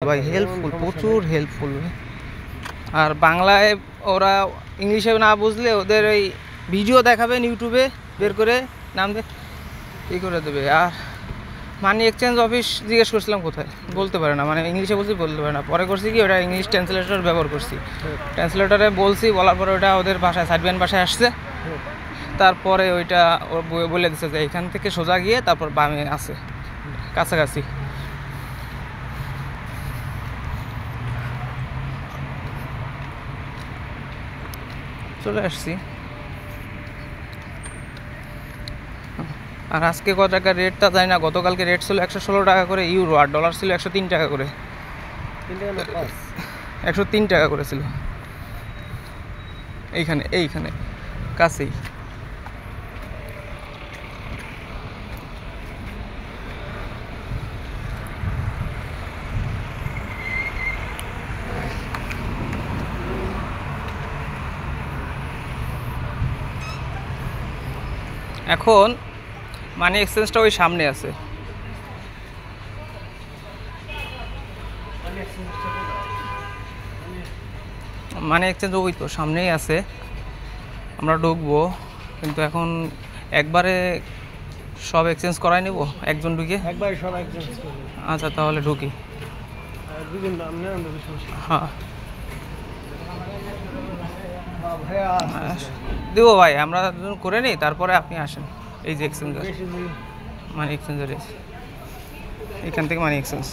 ভাই, হেল্পফুল, প্রচুর হেল্পফুল। আর বাংলায় ওরা ইংলিশে না বুঝলে ওদের ওই ভিডিও দেখাবেন ইউটিউবে বের করে নাম দিয়ে ই করে দেবে। আর মানি এক্সচেঞ্জ অফিস জিজ্ঞেস করছিলাম কোথায়, বলতে পারে না, মানে ইংলিশে বলছি বলতে পারে না। পরে করছি কি ওটা ইংলিশ ট্রান্সলেটর ব্যবহার করছি, ট্রান্সলেটরে বলছি, বলার পরে ওটা ওদের ভাষায় সাইডব্যান ভাষায় আসছে। তারপরে ওইটা বলে দিচ্ছে যে এখান থেকে সোজা গিয়ে তারপর বামে আছে, কাছাকাছি। চলে আসছি। আর আজকে কত টাকা রেটটা জানি না, গতকালকে রেট ছিল 116 টাকা করে ইউরো, আর ডলার ছিল 103 টাকা করে, 103 টাকা করে ছিল এইখানে কাছেই। এখন মানি এক্সচেঞ্জটা ওই সামনে আছে। মানি এক্সচেঞ্জ ওই তো সামনেই আছে, আমরা ঢুকবো। কিন্তু এখন একবারে সব এক্সচেঞ্জ করাই নেব, একজন ঢুকে একবারে সব এক্সচেঞ্জ করব। আচ্ছা তাহলে ঢুকি। দুজন নাম নেন, হ্যাঁ ভাইয়া দেবো ভাই, আমরা দুজন করে নিই, তারপরে আপনি আসেন। এই যে এক্সচেঞ্জার, মানি এক্সচেঞ্জার এখান থেকে মানি এক্সচেঞ্জ।